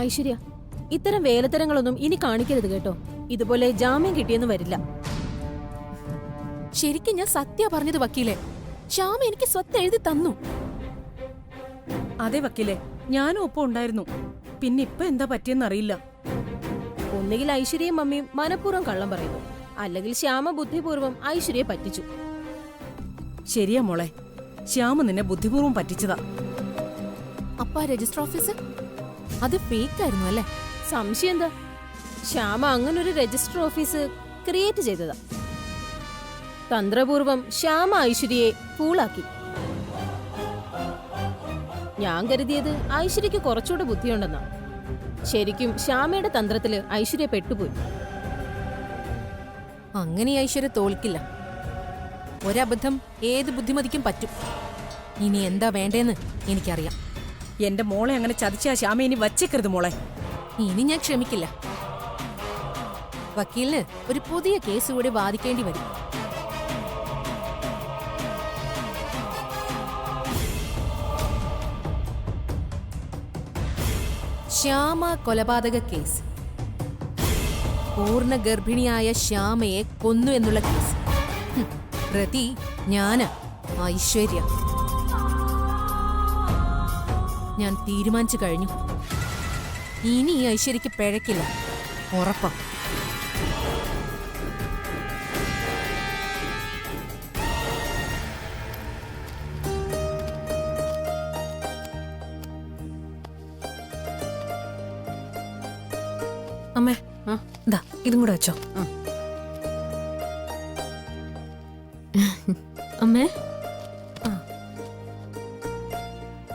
ഐശ്വര്യ, ഇത്തരം വേലത്തരങ്ങളൊന്നും ഇനി കാണിക്കരുത് കേട്ടോ. ഇതുപോലെ ജാമ്യം കിട്ടിയെന്ന് വരില്ല. ശരിക്കും ഞാൻ സത്യ പറഞ്ഞത് വക്കീലെ. ശ്യാമ എനിക്ക് സ്വത്ത് എഴുതി തന്നു. അതെ വക്കീലെ, ഞാനും ഒപ്പം ഉണ്ടായിരുന്നു. പിന്നെ ഇപ്പൊ എന്താ പറ്റിയെന്നറിയില്ല. ഒന്നുകിൽ ഐശ്വര്യയും മമ്മിയും മനഃപൂർവ്വം കള്ളം പറയുന്നു, അല്ലെങ്കിൽ ശ്യാമ ബുദ്ധിപൂർവ്വം ഐശ്വര്യയെ പറ്റിച്ചു. ശരിയാ മോളെ, ശ്യാമ നിന്നെ ബുദ്ധിപൂർവ്വം പറ്റിച്ചതാ. അപ്പ രജിസ്റ്റർ ഓഫീസ് അത് ഫേക്ക് ആയിരുന്നു അല്ലേ? സംശയം എന്താ? ശ്യാമ അങ്ങനൊരു രജിസ്റ്റർ ഓഫീസ് ക്രിയേറ്റ് ചെയ്തതാ. തന്ത്രപൂർവം ശ്യാമ ഐശ്വര്യയെ ഫൂളാക്കി. ഞാൻ കരുതിയത് ഐശ്വര്യക്ക് കുറച്ചുകൂടെ ബുദ്ധിയുണ്ടെന്നാ. ശരിക്കും ശ്യാമയുടെ തന്ത്രത്തില് ഐശ്വര്യ പെട്ടുപോയി. അങ്ങനെ ഐശ്വര്യ തോൽക്കില്ല. ഒരബദ്ധം ഏത് ബുദ്ധിമതിക്കും പറ്റും. ഇനി എന്താ വേണ്ടേന്ന് എനിക്കറിയാം. എന്റെ മോളെ അങ്ങനെ ചതിച്ചാ ശ്യാമ ഇനി വച്ചേക്കരുത് മോളെ. ഇനി ഞാൻ ക്ഷമിക്കില്ല. വക്കീലിന് ഒരു പുതിയ കേസ് കൂടി വാദിക്കേണ്ടി വരും. ശ്യാമ കൊലപാതക കേസ്. പൂർണ്ണ ഗർഭിണിയായ ശ്യാമയെ കൊന്നു എന്നുള്ള കേസ്. പ്രതി ഞാന്, ഐശ്വര്യ. ഞാൻ തീരുമാനിച്ചു കഴിഞ്ഞു. ഇനി ഈ ഐശ്വര്യക്ക് പിഴക്കില്ല, ഉറപ്പാ. അമ്മേ, ദാ ഇതും കൂടെ വെച്ചോ. അമ്മേ,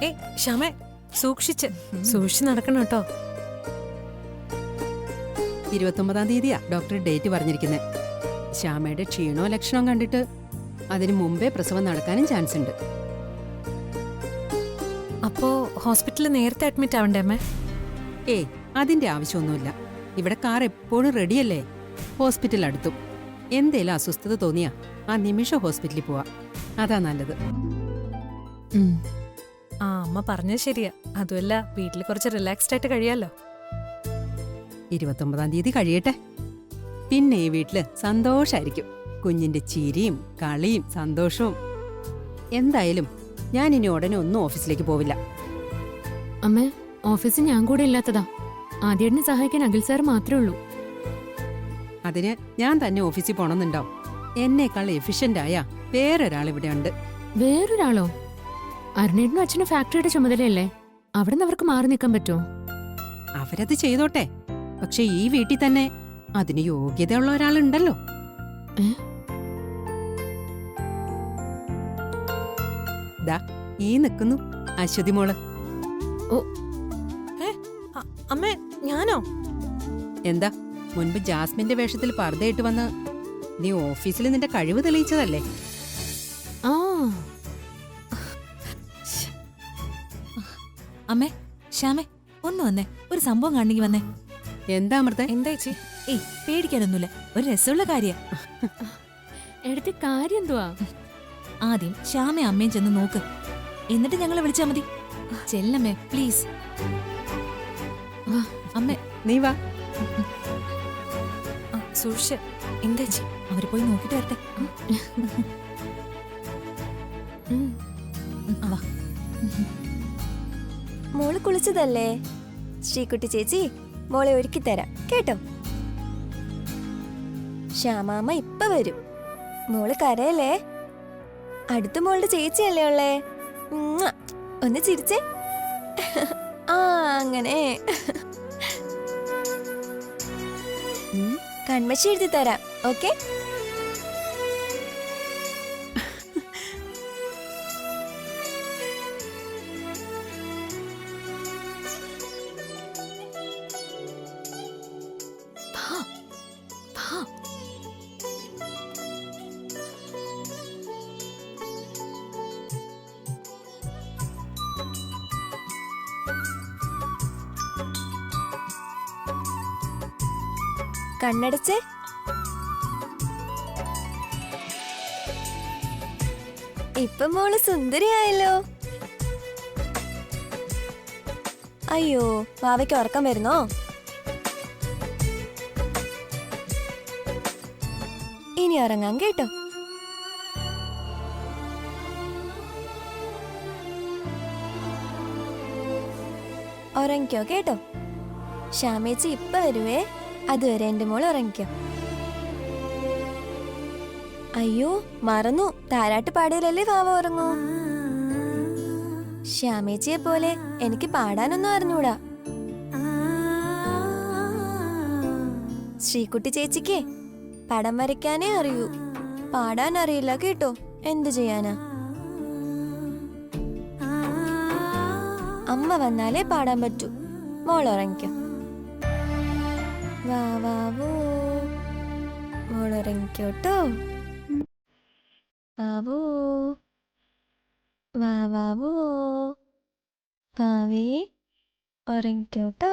ഏയ് ശ്യാമേ, സൂക്ഷിച്ച് നടക്കണം കേട്ടോ. 29-ാം തീയതിയാ ഡോക്ടർ ഡേറ്റ് പറഞ്ഞിരിക്കുന്നത്. ശ്യാമയുടെ ക്ഷീണോ ലക്ഷണവും കണ്ടിട്ട് അതിനു മുമ്പേ പ്രസവം നടക്കാനും ചാൻസ് ഉണ്ട്. അപ്പോ ഹോസ്പിറ്റലിൽ നേരത്തെ അഡ്മിറ്റ് ആവണ്ടേ അമ്മേ? ഏയ്, അതിന്റെ ആവശ്യമൊന്നുമില്ല. ഇവിടെ കാർ എപ്പോഴും റെഡിയല്ലേ. ഹോസ്പിറ്റൽ അടുത്തും. എന്തേലും അസ്വസ്ഥത തോന്നിയാ ആ നിമിഷം ഹോസ്പിറ്റലിൽ പോവാ. അതാ നല്ലത്. ആ, അമ്മ പറഞ്ഞത് ശരിയാ. അതുമല്ല, വീട്ടിൽ കുറച്ച് റിലാക്സ്ഡ് ആയിട്ട് കഴിയാലോ. 29-ാം തീയതി കഴിയട്ടെ. പിന്നെ ഈ വീട്ടില് സന്തോഷായിരിക്കും. കുഞ്ഞിന്റെ ചിരിയും കളിയും സന്തോഷവും. എന്തായാലും ഞാൻ ഇനി ഉടനെ ഒന്നും ഓഫീസിലേക്ക് പോവില്ല. അമ്മേ, ഓഫീസിൽ ഞാൻ കൂടെ ഇല്ലാത്തതാ. ആദ്യേട്ടനെ സഹായിക്കാൻ അഖിൽ സാർ മാത്രമേ ഉള്ളൂ. അതിന് ഞാൻ തന്നെ ഓഫീസിൽ പോണമെന്നുണ്ടോ? എന്നേക്കാൾ എഫിഷ്യന്റ് ആയ വേറൊരാൾ ഇവിടെ ഉണ്ട്. വേറൊരാളോ? അരുണേട്ടനും അച്ഛനും ഫാക്ടറിയുടെ ചുമതലയല്ലേ? അവിടെ നിന്ന് അവർക്ക് മാറി നിൽക്കാൻ പറ്റുമോ? അവരത് ചെയ്തോട്ടെ. പക്ഷെ ഈ വീട്ടിൽ തന്നെ അതിന് യോഗ്യതയുള്ള ഒരാളുണ്ടല്ലോ. ദാ ഈ നിൽക്കുന്നു അശ്വതി മോള്. അമ്മേ, ഞാനോ? എന്താ, മുൻപ് ജാസ്മിന്റെ വേഷത്തിൽ പർദ്ദയിട്ട് വന്ന് നീ ഓഫീസിൽ നിന്റെ കഴിവ് തെളിയിച്ചതല്ലേ? ആ, അമ്മേ, ശ്യാമേ, ഒന്ന് വന്നേ. ഒരു സംഭവം കാണണമെങ്കിൽ വന്നേ. എന്താ അമൃത? എന്താ ചേച്ചി? ഏയ്, പേടിക്കാനൊന്നുമില്ല. ഒരു രസമുള്ള കാര്യ. എടുത്ത കാര്യം എന്തുവാ? ആദ്യം ശ്യാമയും അമ്മയും ചെന്ന് നോക്ക്. എന്നിട്ട് ഞങ്ങളെ വിളിച്ചാ മതി. ചെല്ലമ്മേ, പ്ലീസ്. അമ്മേ, നീ വാ. സൂക്ഷിച്ച്. എന്താ ചേച്ചി? അവര് പോയി നോക്കിട്ട് വരട്ടെ. വാ. മോള് കുളിച്ചതല്ലേ? ശ്രീകുട്ടി ചേച്ചി മോളെ ഒരുക്കി തരാം കേട്ടോ. ശ്യാമാമ്മ ഇപ്പൊ വരും. മോള് കരയല്ലേ. അടുത്ത മോളുടെ ചേച്ചിയല്ലേ ഉള്ളേ. ഒന്ന് ചിരിച്ചേ. ആ, അങ്ങനെ. കൺമശി എഴുതി തരാം. ഓക്കെ? കണ്ണടച്ചേ. ഇപ്പൊ മോള് സുന്ദരിയായല്ലോ. അയ്യോ വാവയ്ക്ക് ഉറക്കം വരുന്നോ? ഇനി ഉറങ്ങാം കേട്ടോ. ഉറങ്ങിക്കോ കേട്ടോ. ശ്യാമേച്ചി ഇപ്പൊ വരുവേ, അതുവരെ എന്റെ മോൾ ഉറങ്ങിക്കോ. അയ്യോ മറന്നു, താരാട്ട് പാടിയാലല്ലേ വാവ ഉറങ്ങൂ. ശ്യാമേച്ചിയെ പോലെ എനിക്ക് പാടാനൊന്നും അറിഞ്ഞൂടാ. ശ്രീകുട്ടി ചേച്ചിക്ക് പടം വരയ്ക്കാനേ അറിയൂ, പാടാൻ അറിയില്ല കേട്ടോ. എന്തു ചെയ്യാനാ? അമ്മ വന്നാലേ പാടാൻ പറ്റൂ. മോൾ ഉറങ്ങിക്കോ. വാവോ മോൾ ഉറങ്ങിക്കോട്ടോ. വാവോ വാവോ വാവേ ഉറങ്ങിക്കോട്ടോ.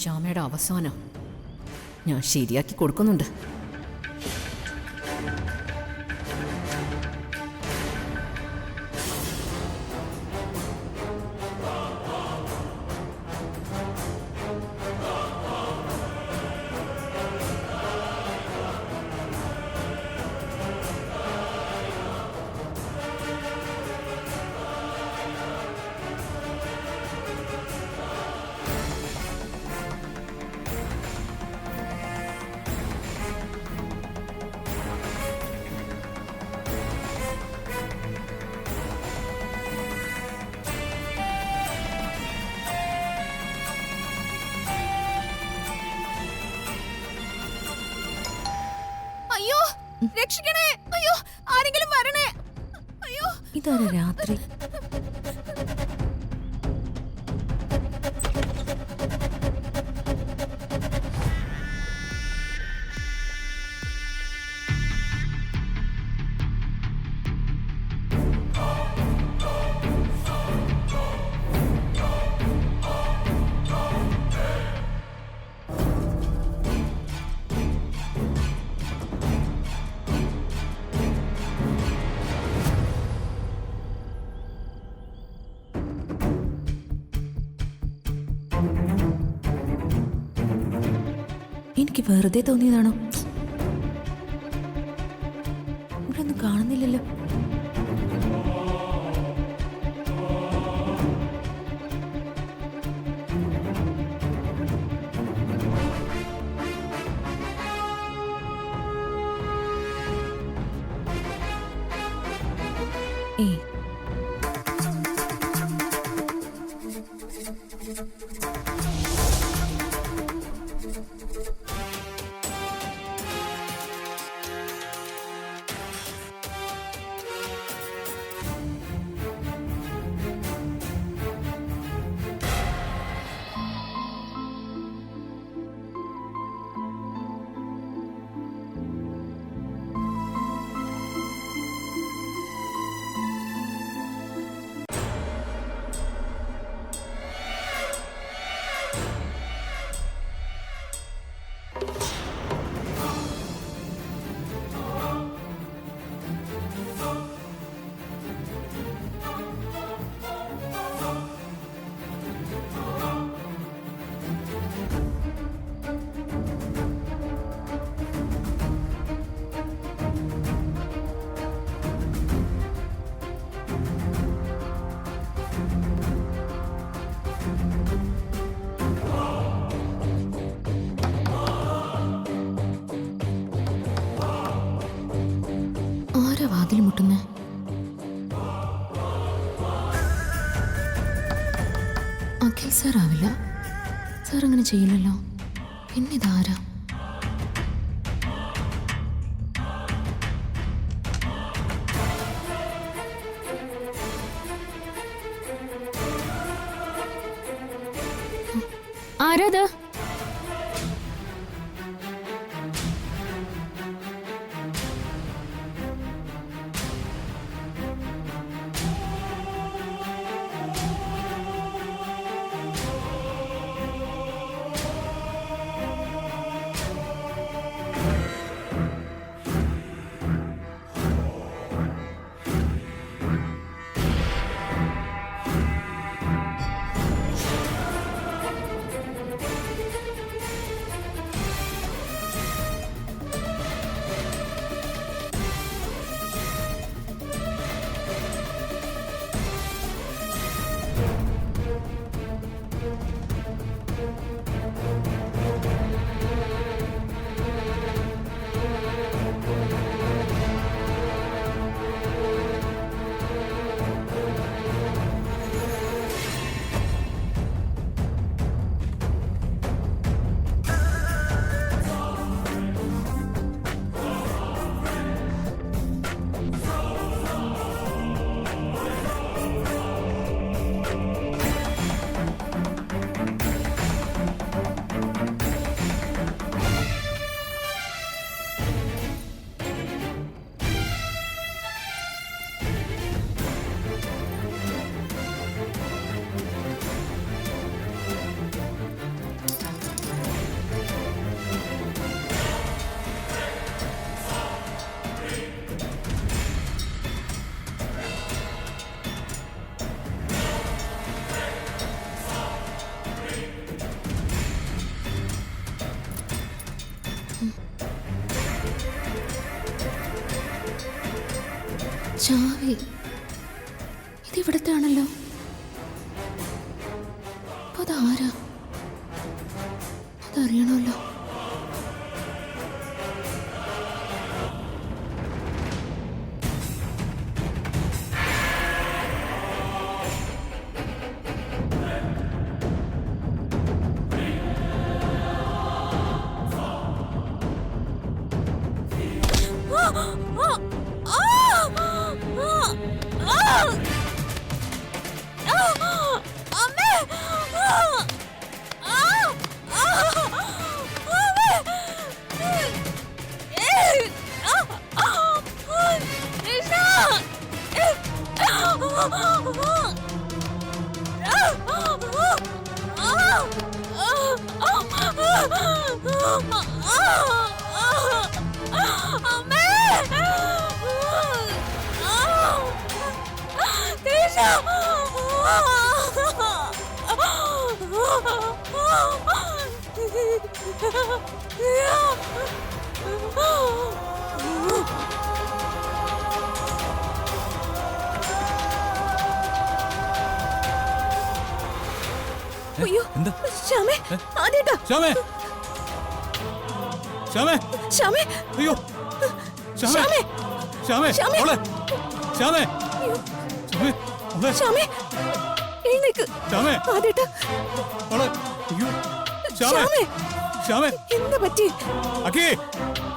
ശ്യാമയുടെ അവസാനം ഞാൻ ശരിയാക്കി കൊടുക്കുന്നുണ്ട്. അയ്യോ രക്ഷിക്കണേ, അയ്യോ ആരെങ്കിലും വരണേ, അയ്യോ. ഇതാണ് രാത്രി. എനിക്ക് വെറുതെ തോന്നിയതാണോ? ഇവിടെ ഒന്നും കാണുന്നില്ലല്ലോ. ഏയ് വാതിൽ മുട്ടുന്നേ? അഖിൽ സാർ ആവില്ല. സാർ അങ്ങനെ ചെയ്യില്ലല്ലോ. പിന്നെ ഇതാരാ? ആരാത്? ചാവി ഇതിവിടത്തെ ആണല്ലോ. അപ്പൊ അതാരാ? അതറിയണമല്ലോ. അയ്യോ ശ്യാമേ, ആദ്യേട്ടാ ശ്യാമേ, ശ്യാമേ, ശ്യാമേ, അയ്യോ ശ്യാമേ, ശ്യാമേ, ശ്യാമേ. മോളെ, ശ്യാമേ, ശ്യാമേ, മോളെ, ശ്യാമേ എഴുന്നേക്ക്. ശ്യാമേ, ആദ്യേട്ടാ മോളെ, അയ്യോ ശ്യാമേ, ശ്യാമേ, ശ്യാമേ, എന്താ പറ്റി? അഖി,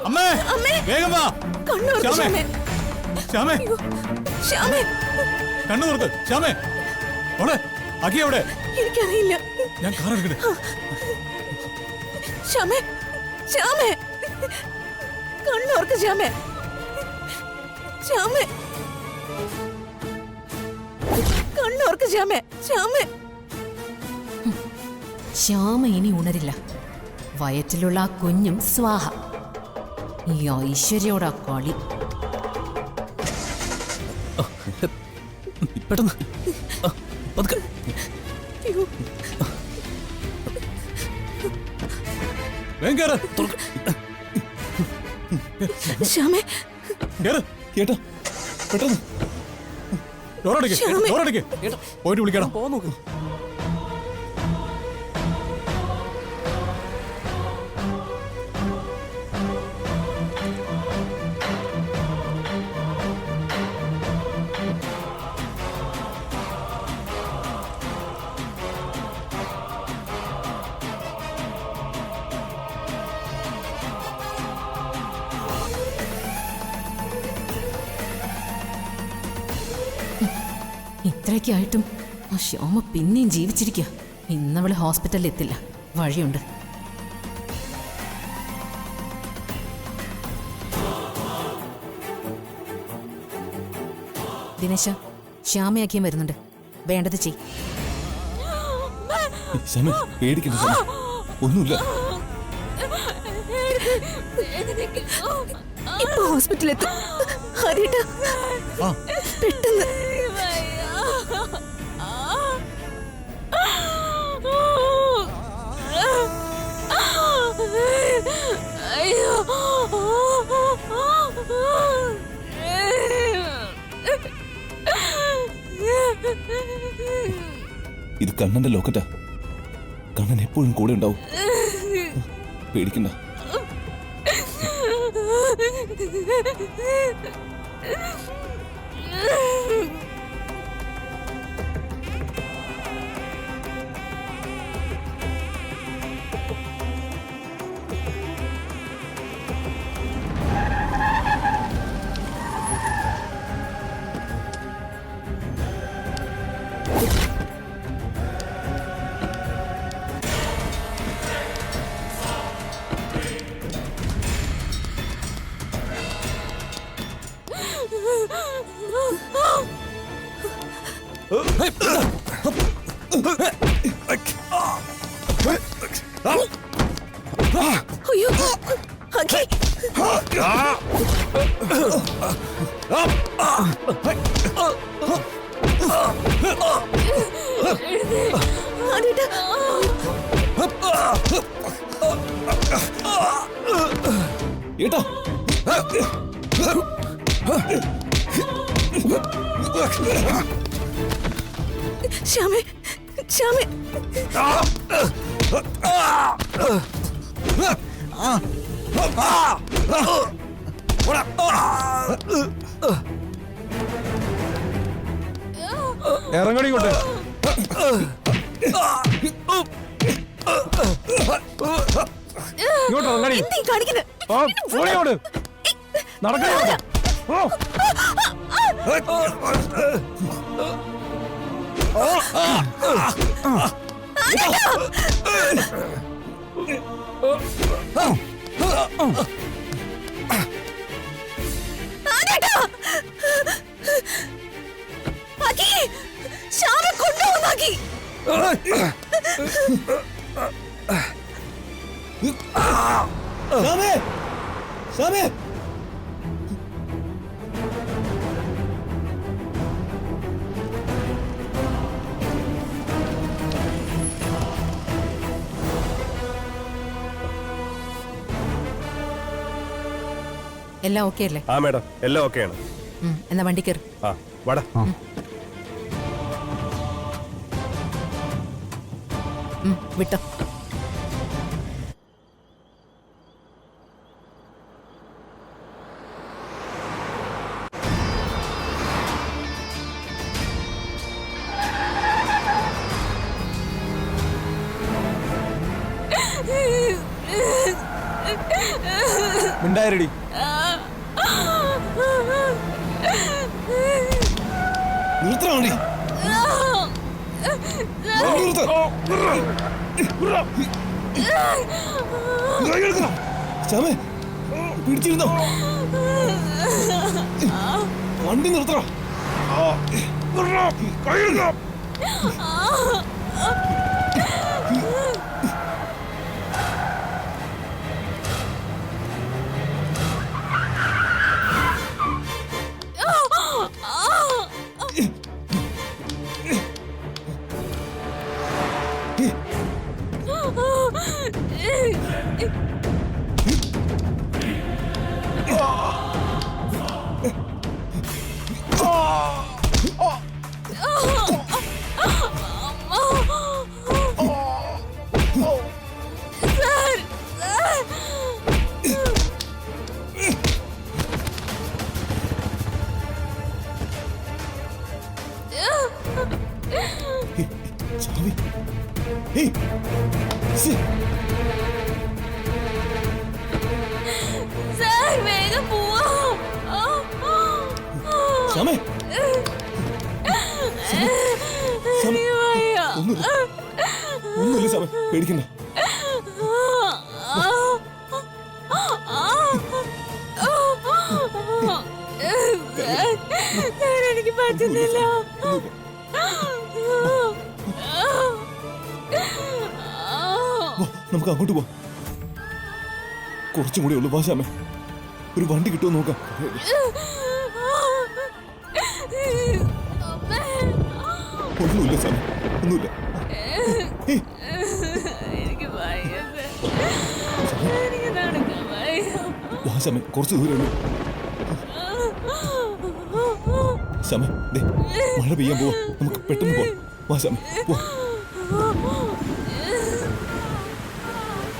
അമ്മേ, അമ്മേ. വേഗം വാ. കണ്ണു തുറക്ക് ശ്യാമേ, ശ്യാമേ. ശ്യാമേ, അയ്യോ ശ്യാമേ, കണ്ണു തുറക്ക്. ശ്യാമേ, മോളെ, അഖി എവിടെ? എനിക്കറിയില്ല. ഞാൻ കാർ എടുക്കട്ടെ. ശ്യാമേ, ശ്യാമേ, കണ്ണോർക്ക് ശ്യാമേ, ശ്യാമേ, കണ്ണോർക്ക് ശ്യാമേ, ശ്യാമേ. ശ്യാമ ഇനി ഉണരില്ല. വയറ്റിലുള്ള ആ കുഞ്ഞും സ്വാഹ. ഈ ഐശ്വര്യോടാ കളി. പെട്ടെന്ന് പതുക്കെ. അയ്യോ വേഗം കേറ്. ശ്യാമേ, കേറ്. കേട്ടോ, പെട്ടെന്ന് ഡോറടിക്ക്, ശ്യാമേ. ഡോറടിക്ക്. പോയിട്ട് വിളിക്കണം. ഇത്രയൊക്കെ ആയിട്ടും ആ ശ്യാമ പിന്നെയും ജീവിച്ചിരിക്കുക. ഇന്നവള് ഹോസ്പിറ്റലിൽ എത്തില്ല, വഴിയുണ്ട്. ദിനേശ, ശ്യാമയാക്കിയും വരുന്നുണ്ട്. വേണ്ടത് ചെയ്. ശ്യാമേ, പേടിക്കണ്ട ശ്യാമേ. ഒന്നുമില്ല. ഇപ്പൊ ഹോസ്പിറ്റലിൽ എത്തും. ആരേട്ടാ, ആ പെട്ടെന്ന്. ഇത് കണ്ണന്റെ ലോക്കറ്റാ. കണ്ണൻ എപ്പോഴും കൂടെ ഉണ്ടാവും. പേടിക്കണ്ട. അയ്യോ, അഖി. ആരേട്ടാ, ഏട്ടാ, ശ്യാമേ, ശ്യാമേ. ഇറങ്ങടി കൊണ്ട്. ഇങ്ങോട്ട് ഇറങ്ങടി. നീ കാണിക്കുന്നത് ഓടിയോട് നടക്കണ. ശ്യാമെ കൊണ്ടുപോകുന്നാക്കി. ശ്യാമേ, ശ്യാമേ. എല്ലാം ഓക്കെ അല്ലേ? ആ മേഡം, എല്ലാം ഓക്കെയാണ്. എന്നാ വണ്ടി കയറി. ആ വട. വിട്ടോ. മിണ്ടായിരടി. നിർത്തണോടി. ശ്യാമേ, പിടിച്ചിരുന്നോ? വണ്ടി നിർത്തണോ? ശ്യാമേ പേടിക്കണ്ട. എനിക്ക് പറ്റുന്നില്ല. വാ, നമുക്ക് അങ്ങോട്ട് പോവാം. കുറച്ചും കൂടി ഉള്ളു. വാ ശ്യാമേ, ഒരു വണ്ടി കിട്ടുമോ നോക്കാം. ഒന്നുമില്ല ശ്യാമേ, ഒന്നുമില്ല. ഏയ്, എനിക്ക് വയ്യ. എനിക്ക് നടക്കാൻ വയ്യ. വാ ശ്യാമേ, കുറച്ച് ദൂരമുള്ളൂ. ശ്യാമേ, ദേ മഴ പെയ്യാൻ പോവാ, നമുക്ക് പെട്ടെന്ന് പോവാം. വാ ശ്യാമേ, പോവാ.